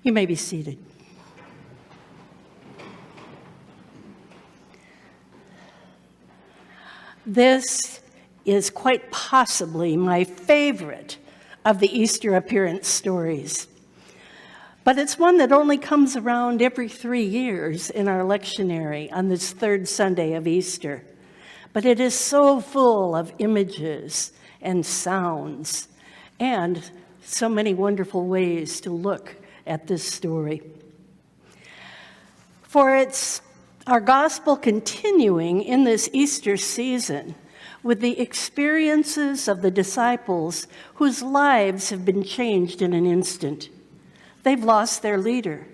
You may be seated. This is quite possibly my favorite of the Easter appearance stories. But it's one that only comes around every 3 years in our lectionary on this third Sunday of Easter. But it is so full of images and sounds and so many wonderful ways to look at this story. For it's our gospel continuing in this Easter season with the experiences of the disciples whose lives have been changed in an instant. They've lost their leader,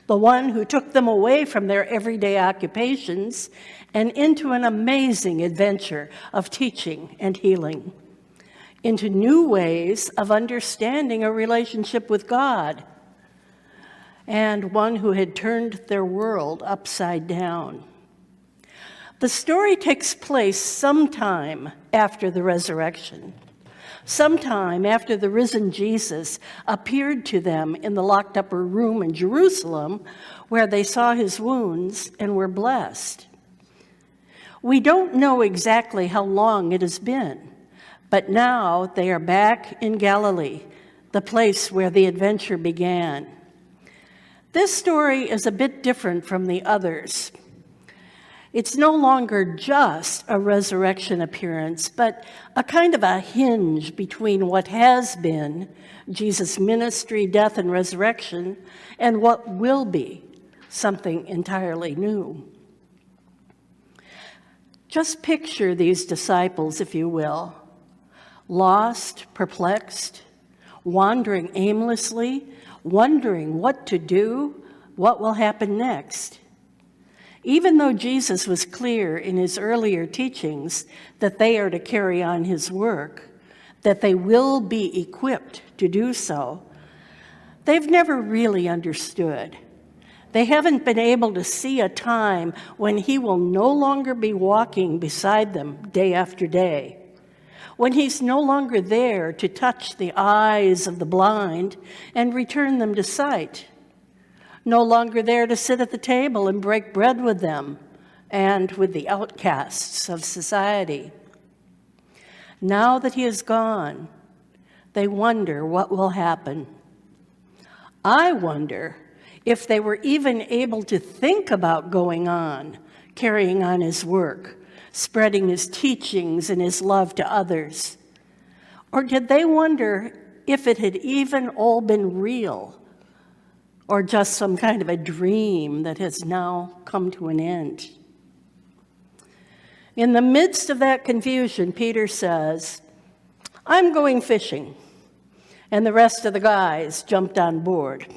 the one who took them away from their everyday occupations and into an amazing adventure of teaching and healing, into new ways of understanding a relationship with God, and one who had turned their world upside down. The story takes place sometime after the resurrection, sometime after the risen Jesus appeared to them in the locked upper room in Jerusalem, where they saw his wounds and were blessed. We don't know exactly how long it has been, but now they are back in Galilee, the place where the adventure began. This story is a bit different from the others. It's no longer just a resurrection appearance, but a kind of a hinge between what has been, Jesus' ministry, death, and resurrection, and what will be, something entirely new. Just picture these disciples, if you will, lost, perplexed, wandering aimlessly, wondering what to do, what will happen next. Even though Jesus was clear in his earlier teachings that they are to carry on his work, that they will be equipped to do so, they've never really understood. They haven't been able to see a time when he will no longer be walking beside them day after day, when he's no longer there to touch the eyes of the blind and return them to sight, no longer there to sit at the table and break bread with them and with the outcasts of society. Now that he is gone, they wonder what will happen. I wonder if they were even able to think about going on, carrying on his work, spreading his teachings and his love to others. Or did they wonder if it had even all been real, or just some kind of a dream that has now come to an end? In the midst of that confusion, Peter says, "I'm going fishing." And the rest of the guys jumped on board.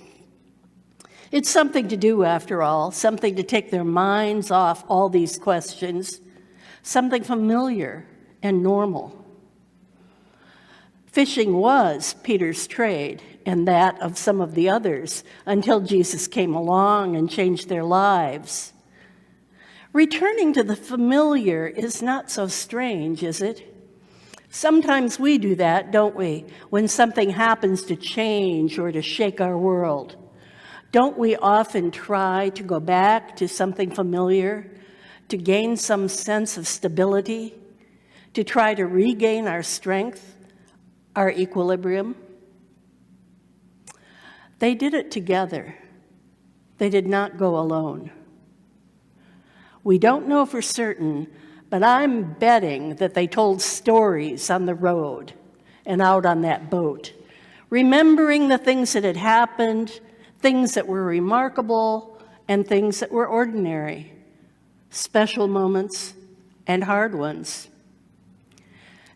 It's something to do, after all, something to take their minds off all these questions, something familiar and normal. Fishing was Peter's trade and that of some of the others until Jesus came along and changed their lives. Returning to the familiar is not so strange, is it? Sometimes we do that, don't we, when something happens to change or to shake our world. Don't we often try to go back to something familiar, to gain some sense of stability, to try to regain our strength, our equilibrium? They did it together. They did not go alone. We don't know for certain, but I'm betting that they told stories on the road and out on that boat, remembering the things that had happened, things that were remarkable, and things that were ordinary, special moments and hard ones.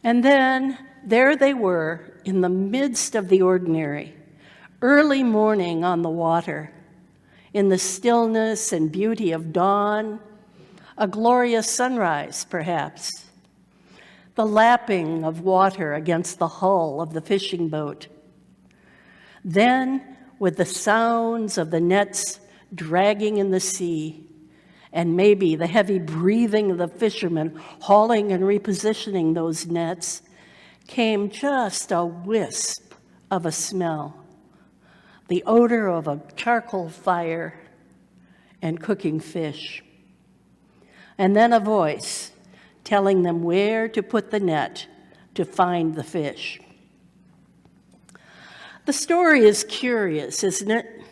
And then there they were in the midst of the ordinary, early morning on the water, in the stillness and beauty of dawn, a glorious sunrise, perhaps, the lapping of water against the hull of the fishing boat. Then, with the sounds of the nets dragging in the sea, and maybe the heavy breathing of the fishermen hauling and repositioning those nets, came just a wisp of a smell, the odor of a charcoal fire and cooking fish. And then a voice telling them where to put the net to find the fish. The story is curious, isn't it?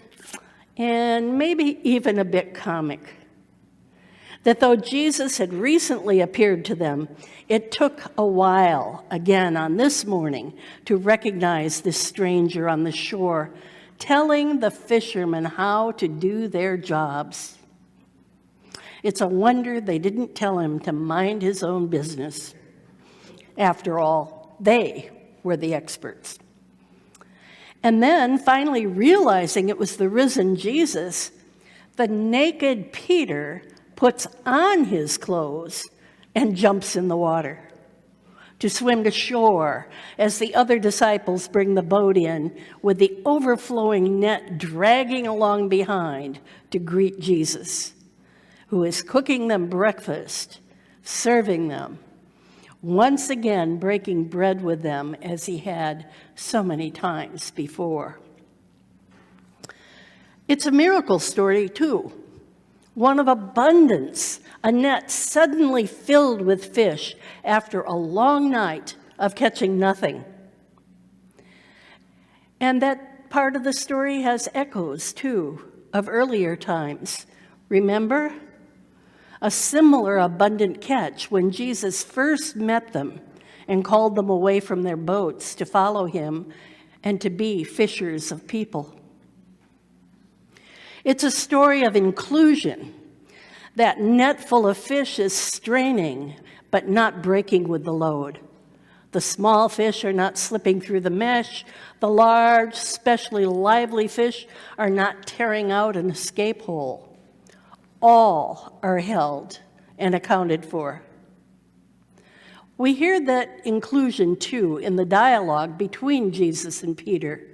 And maybe even a bit comic. That though Jesus had recently appeared to them, it took a while, again on this morning, to recognize this stranger on the shore, telling the fishermen how to do their jobs. It's a wonder they didn't tell him to mind his own business. After all, they were the experts. And then, finally realizing it was the risen Jesus, the naked Peter puts on his clothes and jumps in the water to swim to shore as the other disciples bring the boat in with the overflowing net dragging along behind to greet Jesus, who is cooking them breakfast, serving them, once again breaking bread with them as he had so many times before. It's a miracle story, too. One of abundance, a net suddenly filled with fish after a long night of catching nothing. And that part of the story has echoes, too, of earlier times. Remember? A similar abundant catch when Jesus first met them and called them away from their boats to follow him and to be fishers of people. It's a story of inclusion. That net full of fish is straining, but not breaking with the load. The small fish are not slipping through the mesh. The large, especially lively fish are not tearing out an escape hole. All are held and accounted for. We hear that inclusion, too, in the dialogue between Jesus and Peter.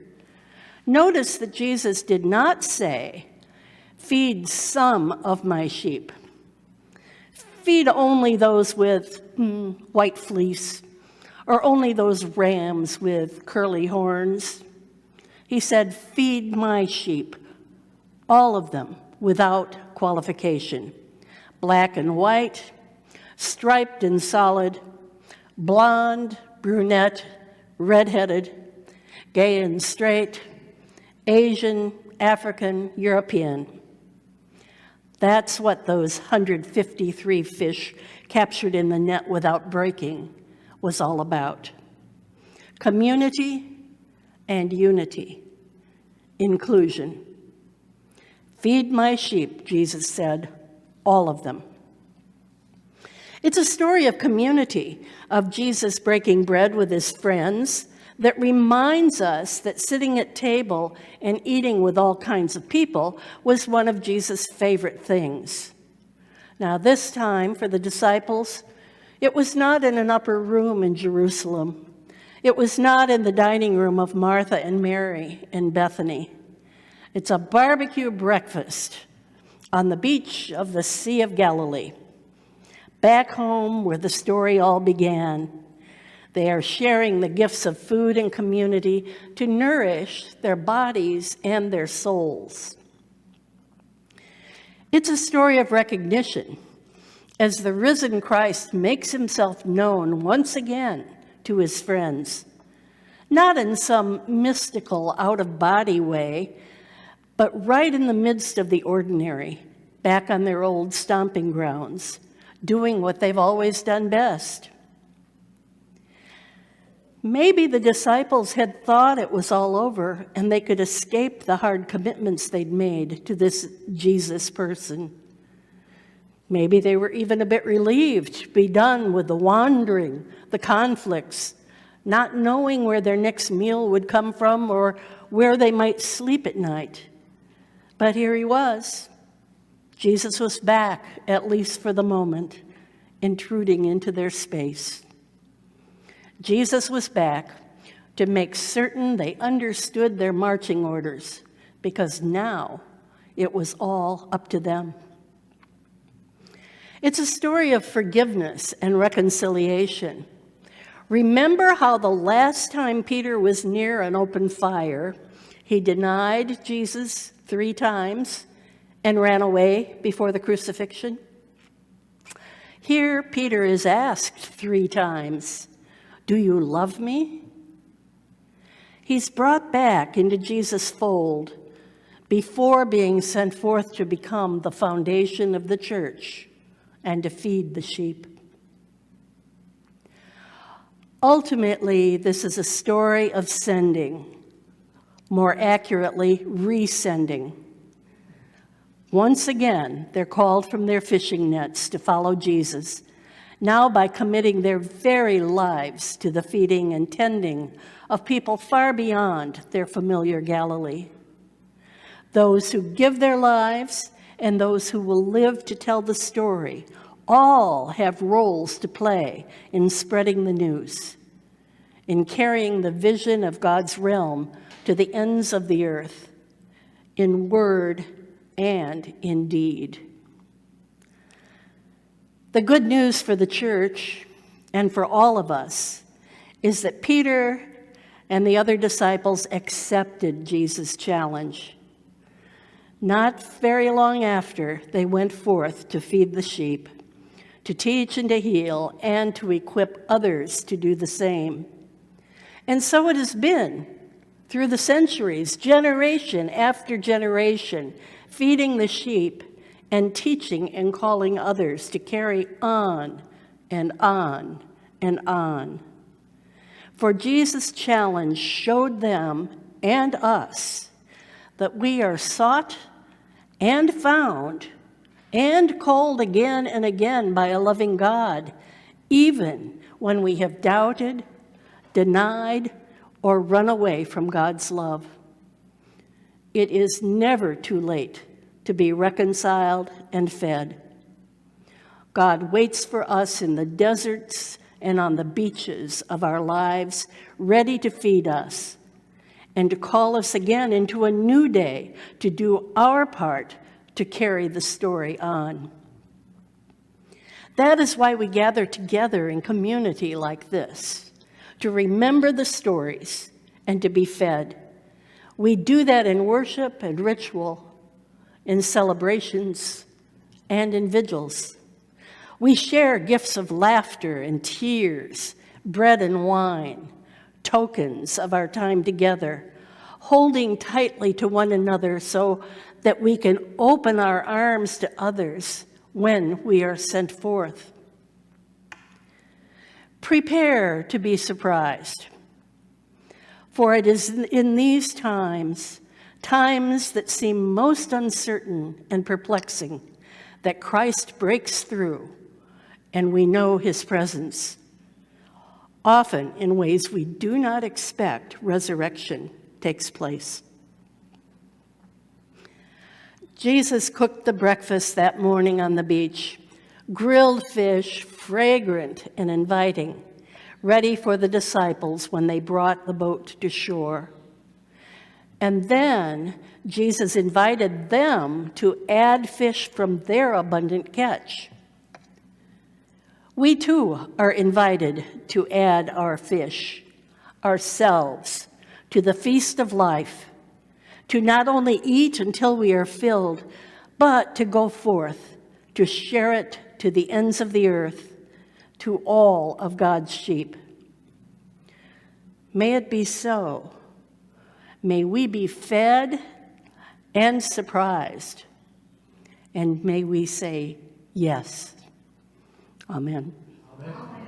Notice that Jesus did not say, "Feed some of my sheep. Feed only those with white fleece, or only those rams with curly horns." He said, "Feed my sheep, all of them, without qualification. Black and white, striped and solid, blonde, brunette, redheaded, gay and straight, Asian, African, European." That's what those 153 fish captured in the net without breaking was all about. Community and unity, inclusion. "Feed my sheep," Jesus said, "all of them." It's a story of community, of Jesus breaking bread with his friends, that reminds us that sitting at table and eating with all kinds of people was one of Jesus' favorite things. Now, this time for the disciples, it was not in an upper room in Jerusalem. It was not in the dining room of Martha and Mary in Bethany. It's a barbecue breakfast on the beach of the Sea of Galilee, back home where the story all began. They are sharing the gifts of food and community to nourish their bodies and their souls. It's a story of recognition as the risen Christ makes himself known once again to his friends, not in some mystical, out-of-body way, but right in the midst of the ordinary, back on their old stomping grounds, doing what they've always done best. Maybe the disciples had thought it was all over and they could escape the hard commitments they'd made to this Jesus person. Maybe they were even a bit relieved to be done with the wandering, the conflicts, not knowing where their next meal would come from or where they might sleep at night. But here he was. Jesus was back, at least for the moment, intruding into their space. Jesus was back to make certain they understood their marching orders, because now it was all up to them. It's a story of forgiveness and reconciliation. Remember how the last time Peter was near an open fire, He denied Jesus 3 times and ran away before the crucifixion. Here, Peter is asked 3 times, "Do you love me?" He's brought back into Jesus' fold before being sent forth to become the foundation of the church and to feed the sheep. Ultimately, this is a story of sending, more accurately, resending. Once again, they're called from their fishing nets to follow Jesus, now by committing their very lives to the feeding and tending of people far beyond their familiar Galilee. Those who give their lives and those who will live to tell the story all have roles to play in spreading the news, in carrying the vision of God's realm to the ends of the earth, in word and in deed. The good news for the church and for all of us is that Peter and the other disciples accepted Jesus' challenge. Not very long after, they went forth to feed the sheep, to teach and to heal, and to equip others to do the same. And so it has been through the centuries, generation after generation, feeding the sheep and teaching and calling others to carry on and on and on. For Jesus' challenge showed them and us that we are sought and found and called again and again by a loving God, even when we have doubted, denied, or run away from God's love. It is never too late to be reconciled and fed. God waits for us in the deserts and on the beaches of our lives, ready to feed us and to call us again into a new day to do our part to carry the story on. That is why we gather together in community like this, to remember the stories and to be fed. We do that in worship and ritual, in celebrations, and in vigils. We share gifts of laughter and tears, bread and wine, tokens of our time together, holding tightly to one another so that we can open our arms to others when we are sent forth. Prepare to be surprised, for it is in these times that seem most uncertain and perplexing, that Christ breaks through and we know his presence. Often in ways we do not expect, resurrection takes place. Jesus cooked the breakfast that morning on the beach, grilled fish, fragrant and inviting, ready for the disciples when they brought the boat to shore. And then Jesus invited them to add fish from their abundant catch. We too are invited to add our fish, ourselves, to the feast of life, to not only eat until we are filled, but to go forth, to share it to the ends of the earth, to all of God's sheep. May it be so. May we be fed and surprised, and may we say yes. Amen. Amen.